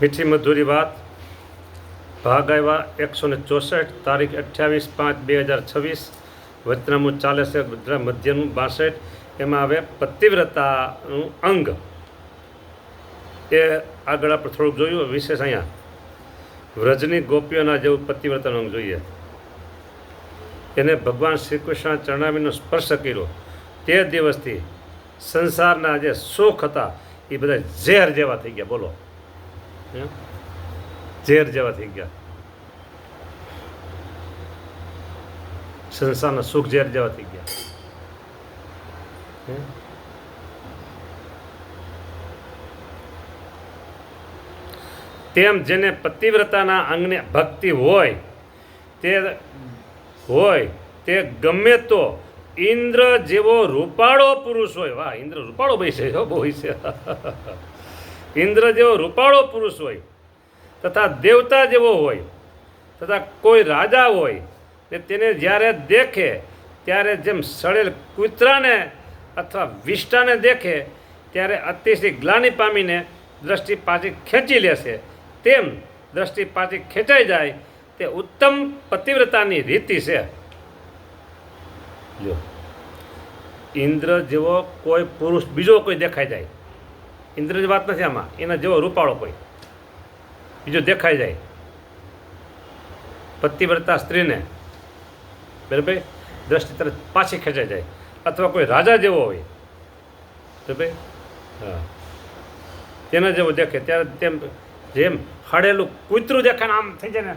મીઠી મધુરી વાત ભાગ આવ્યા 164 તારીખ 28/5/2026 વચનામું ચાલે છે મધ્યનું 62 એમાં આવે પતિવ્રતાનું અંગ એ આગળ આપણે થોડુંક જોયું વિશેષ અહીંયા વ્રજની ગોપીઓના જેવું પતિવ્રતાનું અંગ જોઈએ એને ભગવાન શ્રી કૃષ્ણ ચરણામીનો સ્પર્શ કર્યો તે દિવસથી સંસારના જે સુખ હતા એ બધા ઝેર જેવા થઈ ગયા. બોલો, ઝેર જેવા થઈ ગયા. સંસારના સુખ ઝેર જેવા થઈ ગયા. તેમ જેને પતિવ્રતાના અંગને ભક્તિ હોય તે ગમે તો ઇન્દ્ર જેવો રૂપાળો પુરુષ હોય. વાહ, ઇન્દ્ર રૂપાળો ભાઈ છે, બહુ છે. ઇન્દ્ર જેવો રૂપાળો પુરુષ હોય તથા દેવતા જેવો હોય તથા કોઈ રાજા હોય ને તેને જ્યારે દેખે ત્યારે જેમ સડેલ કૂતરાને અથવા વિષ્ટાને દેખે ત્યારે અતિશય ગ્લાનિ પામીને દ્રષ્ટિ પાછી ખેંચી લેશે તેમ દ્રષ્ટિ પાછી ખેંચાઈ જાય તે ઉત્તમ પતિવ્રતાની રીતિ છે. જો ઇન્દ્ર જેવો કોઈ પુરુષ બીજો કોઈ દેખાઈ જાય, ઇન્દ્રની વાત નથી આમાં, એના જેવો રૂપાળો કોઈ બીજો દેખાઈ જાય પતિવ્રતા સ્ત્રીને, બરાબર, દ્રષ્ટિ તરફ પાછી ખેંચાઈ જાય, અથવા કોઈ રાજા જેવો હોય, બરાબર, હા, તેના જેવો દેખે ત્યારે તેમ જેમ હળેલું કૂતરું દેખાય ને આમ થઈ જાય ને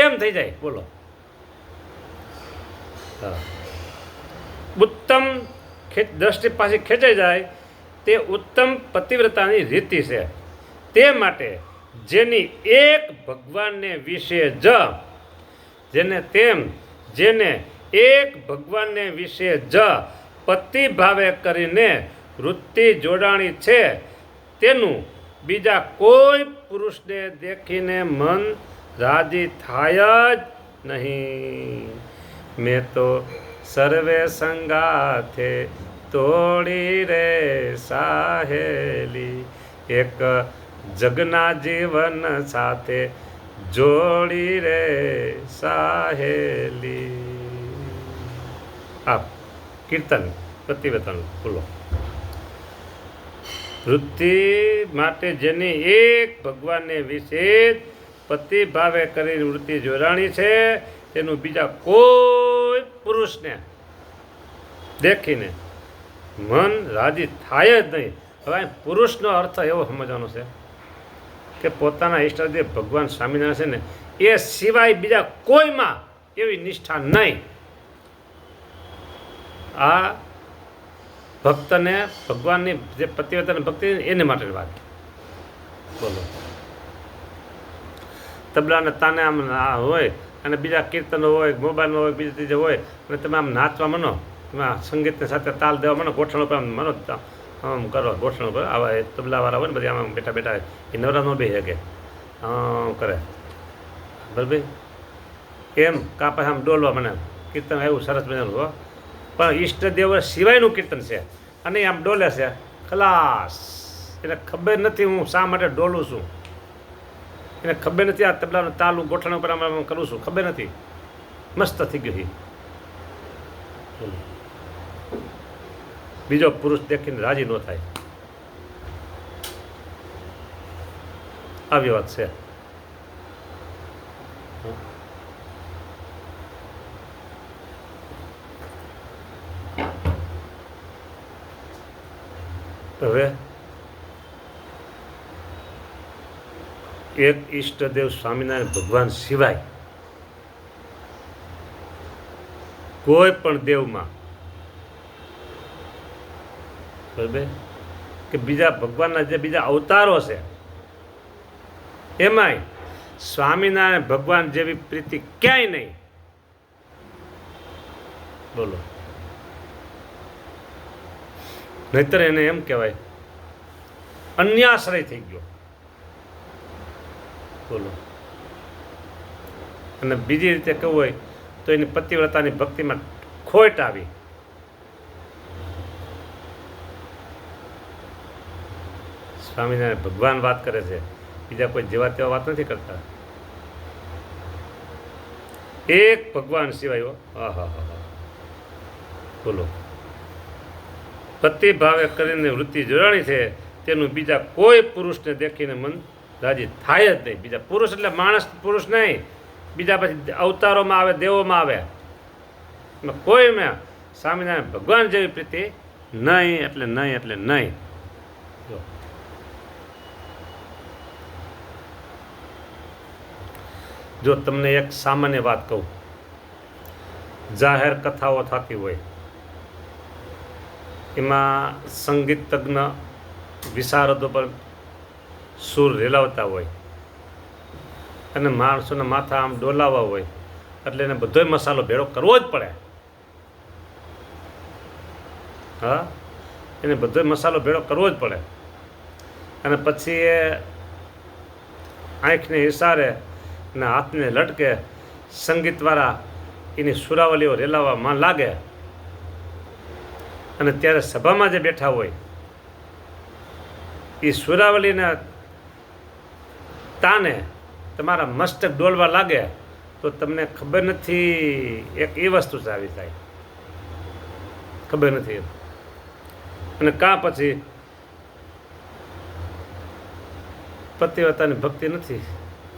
એમ થઈ જાય. બોલો, હા, ઉત્તમ દ્રષ્ટિ પાછી ખેંચાઈ જાય તે ઉત્તમ પતિવ્રતાની રીતિ છે. તે માટે જેની એક ભગવાનને વિશે જેને એક ભગવાનને વિશે પતિ ભાવે કરીને વૃત્તિ જોડાણી છે તેનું બીજા કોઈ પુરુષને દેખીને મન રાજી થાય જ નહીં. મેં તો સર્વે સંગાથે તોડી રે સાહેલી, એક જગના જીવન સાથે જોડી રે સાહેલી. આ કીર્તન પતિવ્રતાનું બોલો. વૃત્તિ માટે જેની એક ભગવાનને વિશેષ પતિ ભાવે કરીને વૃત્તિ જોડાણી છે તેનું બીજા કોઈ પુરુષને દેખીને મન રાજી થાય જ નહીં. હવે પુરુષનો અર્થ એવો સમજવાનો છે કે પોતાના ઈષ્ટદેવ ભગવાન સ્વામિનારાયણ છે ને એ સિવાય બીજા કોઈમાં એવી નિષ્ઠા નહીં. આ ભક્તને ભગવાનની જે પતિવ્રતાની ભક્તિ એને માટેની વાત. બોલો, તબલાને તાને આમ હોય અને બીજા કીર્તનો હોય, મોબાઈલમાં હોય, બીજી ચીજો હોય અને તમે આમ નાચવા મનો, તમે સંગીતની સાથે તાલ દેવા મનો, ગોઠણ ઉપર આમ મનો, આમ કરો ગોઠણ ઉપર. આવા તબલાવાળા હોય ને બધી આમ બેઠા બેઠા એ નવરા ન બે શકે કરે, બરાબર, એમ કાં પછી આમ ડોલવા મને કીર્તન એવું સરસ મજાનું હો, પણ ઈષ્ટદેવ સિવાયનું કીર્તન છે અને આમ ડોલે છે ખલાસ. એને ખબર નથી હું શા માટે ડોલું છું, એને ખબર નથી આ તબલાનું તાલું ગોઠણ ઉપર આમ કરું છું, ખબર નથી. મસ્ત થઈ ગયું. બીજો પુરુષ દેખીને રાજી ન થાય, આવી વાત છે. હવે એક ઈષ્ટદેવ સ્વામિનારાયણ ભગવાન સિવાય કોઈ પણ દેવમાં, બરાબર, કે બીજા ભગવાનના જે બીજા અવતારો છે એમાંય સ્વામિનારાયણ ભગવાન જેવી પ્રીતિ ક્યાંય નહીં. બોલો, નહીતર એને એમ કહેવાય અન્યાશ્રય થઈ ગયો. બોલો, અને બીજી રીતે કહેવું હોય તો એની પતિવ્રતાની ભક્તિમાં ખોટ આવી. સ્વામિનારાયણ ભગવાન વાત કરે છે બીજા કોઈ જેવા તેવા વાત નથી કરતા. એક ભગવાન સિવાય. હા હા હા હા, બોલો. પ્રતિભાવે કરીને વૃત્તિ જોડાણી છે, તેનું બીજા કોઈ પુરુષને દેખીને મન રાજી થાય જ નહીં. બીજા પુરુષ એટલે માણસ પુરુષ નહીં, બીજા પછી અવતારોમાં આવે, દેવોમાં આવે, કોઈમાં સ્વામિનારાયણ ભગવાન જેવી પ્રીતિ નહીં એટલે નહીં એટલે નહીં. જો તમને એક સામાન્ય વાત કહું, જાહેર કથાઓ થતી હોય, એમાં સંગીત તજ્ઞ વિશારદો પર સૂર રેલાવતા હોય અને માણસોના માથા આમ ડોલાવવા હોય, એટલે એને બધોય મસાલો ભેળો કરવો જ પડે. હા, એને બધોય મસાલો ભેળો કરવો જ પડે. અને પછી એ આંખને ઇશારે અને હાથને લટકે સંગીતવાળા એની સુરાવલીઓ રેલાવવામાં લાગે, અને ત્યારે સભામાં જે બેઠા હોય એ સુરાવલીના તાને તમારા મસ્તક ડોલવા લાગે તો તમને ખબર નથી એક એ વસ્તુ આવી થાય, ખબર નથી. અને કાં પછી પતિવ્રતાની ભક્તિ નથી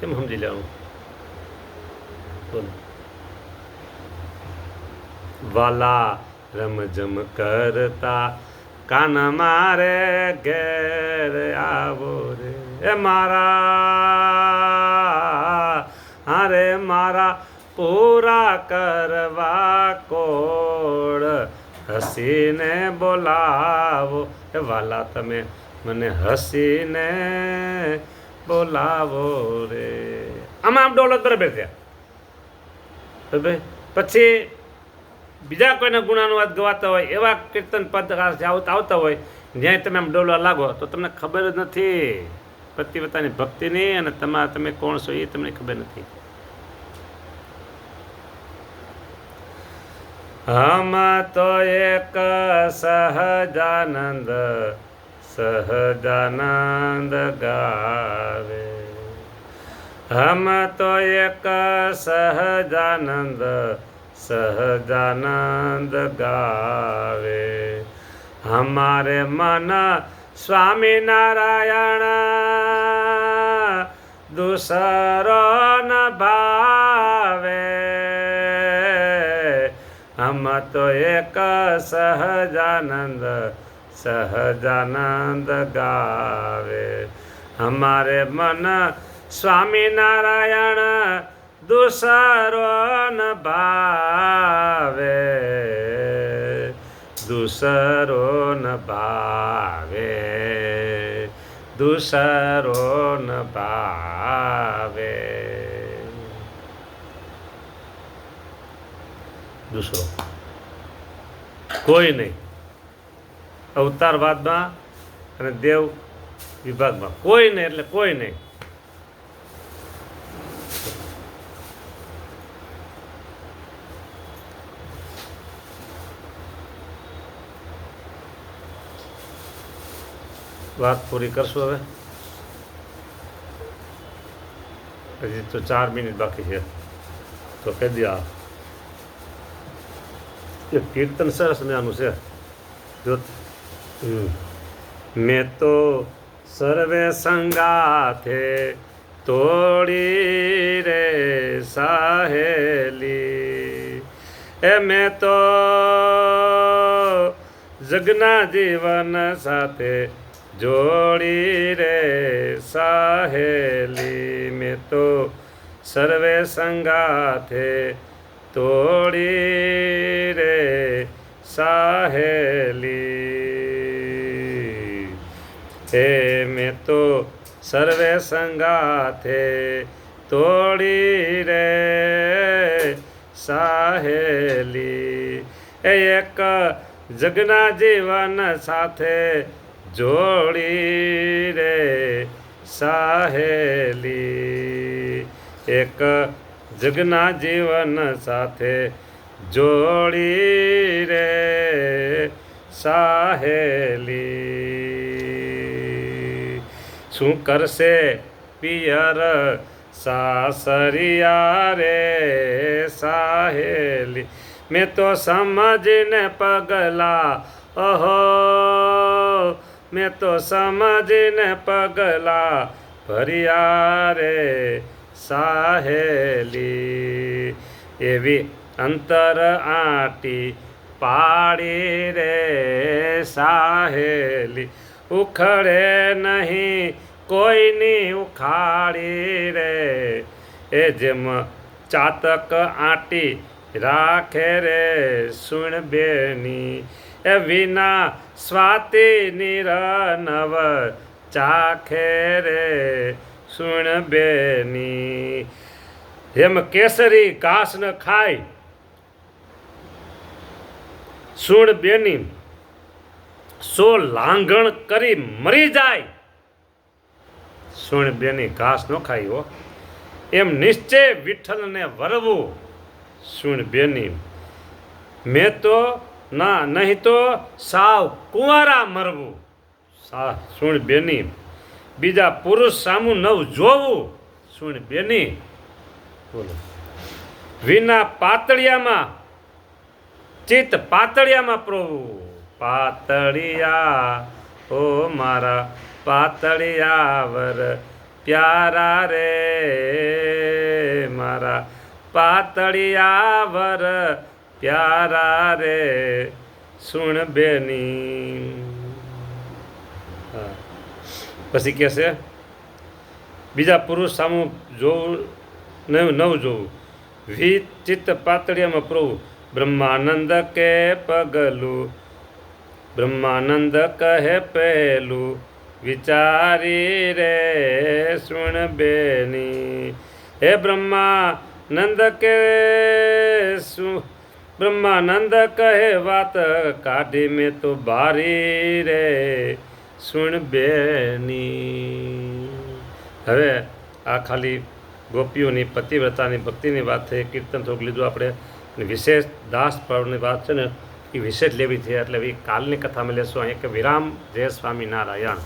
એમ સમજી લેવાનું. બોલો. વાલા રમજમ કરતા કાન મારે ઘેર આવો રે, એ મારા હારે મારા પૂરા કરવા કોળ હસીને બોલાવો. એ વાલા તમે મને હસીને બોલાવો રે. આમાં આમ ડોલત બરાબર છે. પછી બીજા કોઈના ગુણાનુવાદ ગવાતા હોય એવા કીર્તન પદ આવતા હોય, જ્યાં તમે આમ ડોલવા લાગો તો તમને ખબર જ નથી પતિવ્રતાની ભક્તિની, અને તમે કોણ છો એ તમને ખબર નથી. હમ તો એક સહજાનંદ સહજાનંદ ગાવે, હમ તો એક સહજાનંદ સહજાનંદ ગાવે. હમારે મન સ્વામિનારાયણ દૂસરો ન ભાવે, હમ તો એક સહજાનંદ સહજાનંદ ગાવે. હમારે મન સ્વામિનારાયણ દૂસરો ન ભાવે, દૂસરો ન ભાવે, દૂસરો ન ભાવે. દૂસરો કોઈ નહીં. અવતારવાદમાં અને દેવ વિભાગમાં કોઈ નહીં એટલે કોઈ નહીં. વાત પૂરી કરશું હવે. હજી તો 4 મિનિટ બાકી છે તો કહી દે. એક કીર્તન સરસ મજાનું છે. જો મેં તો સર્વે સંગાથે તોડી રે સાહેલી, એ મેં તો જગના જીવન સાથે જોડી રે સાહેલી. મેં તો સર્વે સંગાથે તોડી રે સાહેલી, હે મેં તો સર્વે સંગાથે તોડી રે સાહેલી. એક જગના જીવન સાથે જોડી રે સાહેલી, એક જગના જીવન સાથે જોડી રે સાહેલી. શું કરશે પિયર સાસરિયા રે સાહેલી મેં તો સમજીને પગલા ઓહો મેં તો સમજીને પગલા ભર્યા રે સાહેલી એવી અંતર આંટી પાડી રે સાહેલી ઉખડે નહીં કોઈની ઉખાડી રે એ જેમ ચાતક આંટી રાખે રે સુણ બેની એ વિના સ્વાતિ નિરનવ ચાખે રે સુણ બેની જેમ કેસરી ઘાસ ન ખાય સુણ બેની સો લાંઘણ કરી મરી જાય સુણ બેની ઘાસ ન ખાઈ હો એમ નિશ્ચય વિઠ્ઠલને વરવું સુણ બેની મેં તો ના નહીં તો સાવ કુંવારા મરવું સુણ બેની બીજા પુરુષ સામું નવ જોવું સુણ બેની બોલો વિના પાતળિયામાં ચિત્ત પાતળિયામાં પ્રભુ પાતળિયા ઓ મારા પાતળિયા વર પ્યારા રે મારા પાતળિયા વર પ્યારા રે સુણ બેની પછી કે છે બીજા પુરુષ સામું જોવું નવ જોવું વિચિત્ત પાતળિયામાં પ્રભુ બ્રહ્માનંદ કે પગલું બ્રહ્માનંદ કહે પહેલું વિચારી રે સુણ બેની હે બ્રહ્માનંદ કે બ્રહ્માનંદ કહે વાત કાઢી મેં તો બારી રે સુણ બેની હવે આ ખાલી ગોપીઓની પતિવ્રતાની ભક્તિની વાત થઈ કીર્તન થોડુંક લીધું આપણે વિશેષ દાસ પર્વની વાત છે ને એ વિશેષ લેવી છે એટલે એ કાલની કથામાં લેશું અહીં કે વિરામ જય સ્વામિનારાયણ